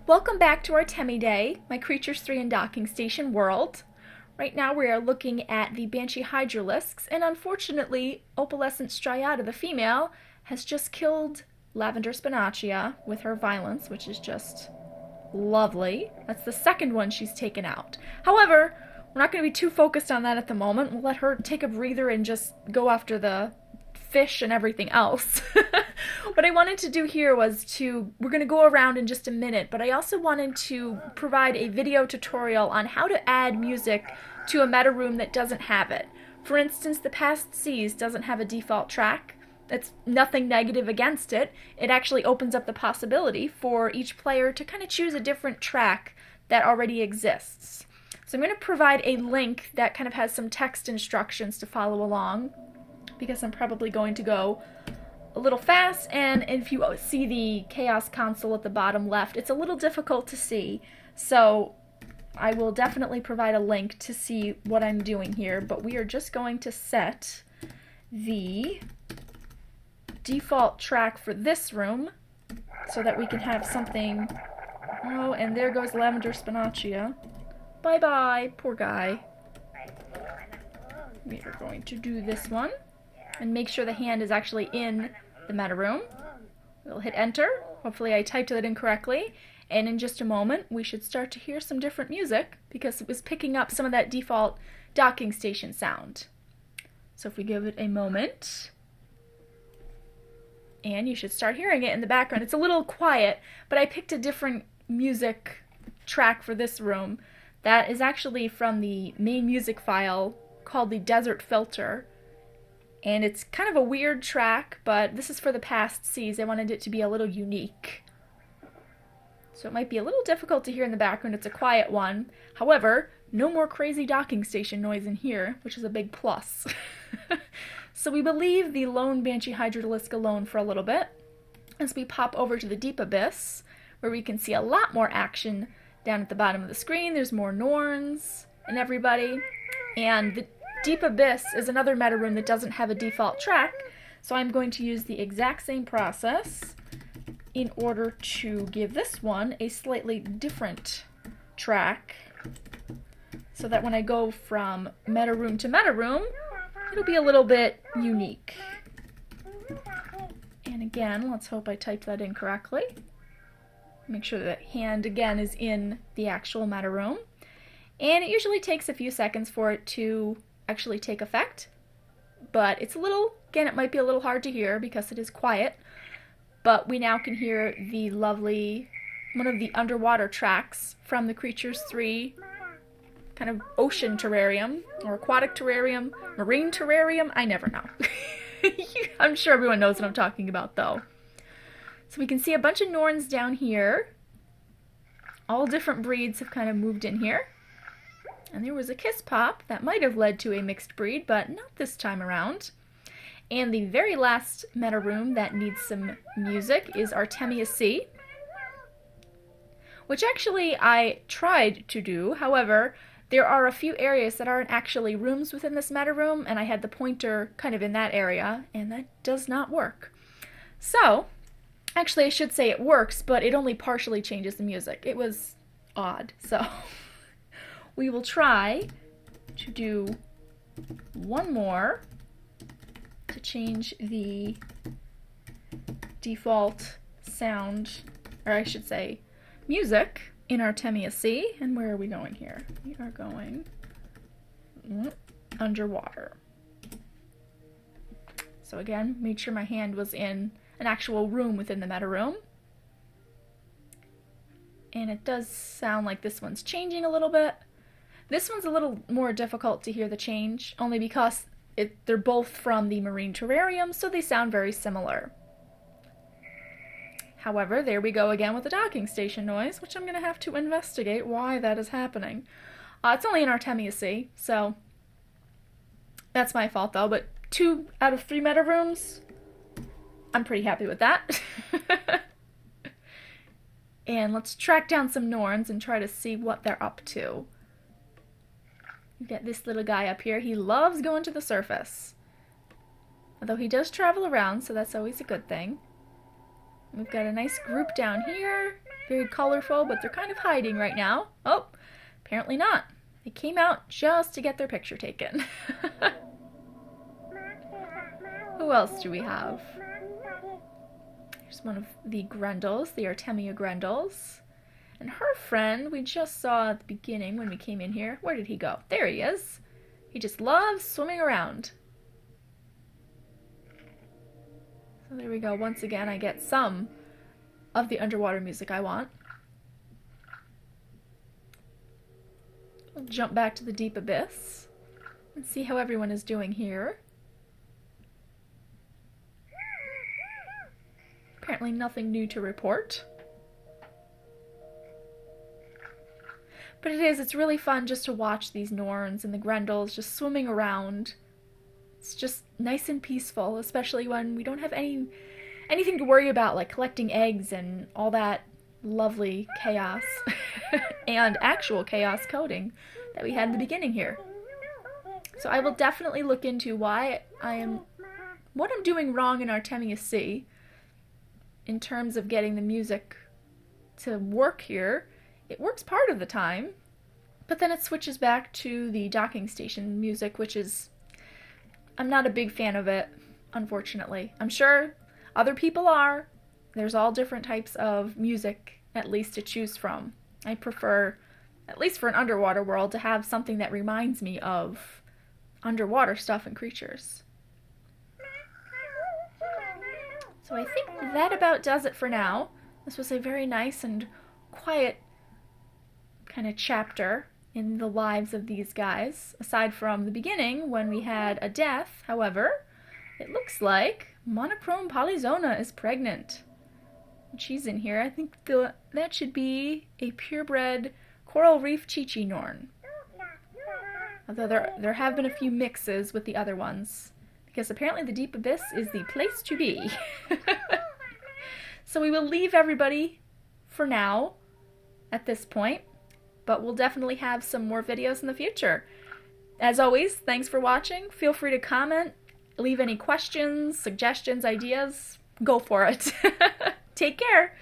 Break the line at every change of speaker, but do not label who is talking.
Welcome back to Artemiidae, my Creatures 3 and Docking Station world. Right now we are looking at the Banshee Hydralisks, and unfortunately, Opalescent striata, the female, has just killed Lavender Spinacea with her violence, which is just lovely. That's the second one she's taken out. However, we're not going to be too focused on that at the moment. We'll let her take a breather and just go after the fish and everything else. What I wanted to do here was we're going to go around in just a minute, but I also wanted to provide a video tutorial on how to add music to a meta room that doesn't have it. For instance, the Past Seas doesn't have a default track. That's nothing negative against it. It actually opens up the possibility for each player to kind of choose a different track that already exists. So I'm going to provide a link that kind of has some text instructions to follow along, because I'm probably going to go a little fast, and if you see the Chaos console at the bottom left, it's a little difficult to see, so I will definitely provide a link to see what I'm doing here, but we are just going to set the default track for this room so that we can have something. Oh, and there goes Lavender Spinacea. Bye-bye, poor guy. We are going to do this one and make sure the hand is actually in the meta room. We'll hit enter. Hopefully I typed that incorrectly. And in just a moment, we should start to hear some different music because it was picking up some of that default docking station sound. So if we give it a moment, and you should start hearing it in the background. It's a little quiet, but I picked a different music track for this room that is actually from the main music file called the Desert Filter. And it's kind of a weird track, but this is for the Past Seas. I wanted it to be a little unique. So it might be a little difficult to hear in the background. It's a quiet one. However, no more crazy docking station noise in here, which is a big plus. So we will leave the lone Banshee Hydralisk alone for a little bit as we pop over to the Deep Abyss, where we can see a lot more action down at the bottom of the screen. There's more Norns and everybody. And the Deep Abyss is another meta room that doesn't have a default track, so I'm going to use the exact same process in order to give this one a slightly different track, so that when I go from meta room to meta room, it'll be a little bit unique. And again, let's hope I typed that in correctly. Make sure that hand again is in the actual meta room. And it usually takes a few seconds for it to actually take effect, but it's a little, again, it might be a little hard to hear because it is quiet, but we now can hear the lovely, one of the underwater tracks from the Creatures 3 kind of ocean terrarium, or aquatic terrarium, marine terrarium, I never know. I'm sure everyone knows what I'm talking about though. So we can see a bunch of Norns down here. All different breeds have kind of moved in here. And there was a kiss pop that might have led to a mixed breed, but not this time around. And the very last meta room that needs some music is Artemiidae, which actually I tried to do. However, there are a few areas that aren't actually rooms within this meta room, and I had the pointer kind of in that area, and that does not work. So, actually I should say it works, but it only partially changes the music. It was odd, so we will try to do one more to change the default sound, or I should say music, in Artemiidae. And where are we going here? We are going underwater. So again, made sure my hand was in an actual room within the meta room. And it does sound like this one's changing a little bit. This one's a little more difficult to hear the change, only because they're both from the marine terrarium, so they sound very similar. However, there we go again with the docking station noise, which I'm going to have to investigate why that is happening. It's only in Artemiidae, so that's my fault though, but 2 out of 3 meta rooms, I'm pretty happy with that. And let's track down some Norns and try to see what they're up to. We've got this little guy up here. He loves going to the surface. Although he does travel around, so that's always a good thing. We've got a nice group down here. Very colorful, but they're kind of hiding right now. Oh, apparently not. They came out just to get their picture taken. Who else do we have? Here's one of the Grendels, the Artemiidae Grendels. And her friend we just saw at the beginning when we came in here. Where did he go? There he is. He just loves swimming around. So there we go. Once again, I get some of the underwater music I want. We'll jump back to the deep abyss and see how everyone is doing here. Apparently nothing new to report. But it's really fun just to watch these Norns and the Grendels just swimming around. It's just nice and peaceful, especially when we don't have anything to worry about, like collecting eggs and all that lovely chaos and actual chaos coding that we had in the beginning here. So I will definitely look into what I'm doing wrong in Artemiidae Sea in terms of getting the music to work here. It works part of the time, but then it switches back to the docking station music, which is, I'm not a big fan of it, unfortunately. I'm sure other people are. There's all different types of music, at least, to choose from. I prefer, at least for an underwater world, to have something that reminds me of underwater stuff and creatures. So I think that about does it for now. This was a very nice and quiet kind of chapter in the lives of these guys. Aside from the beginning, when we had a death, however, it looks like monochrome polyzona is pregnant. And she's in here. I think that should be a purebred coral reef Chi-Chi Norn. Although there have been a few mixes with the other ones, because apparently the deep abyss is the place to be. So we will leave everybody for now at this point, but we'll definitely have some more videos in the future. As always, thanks for watching. Feel free to comment, leave any questions, suggestions, ideas. Go for it. Take care.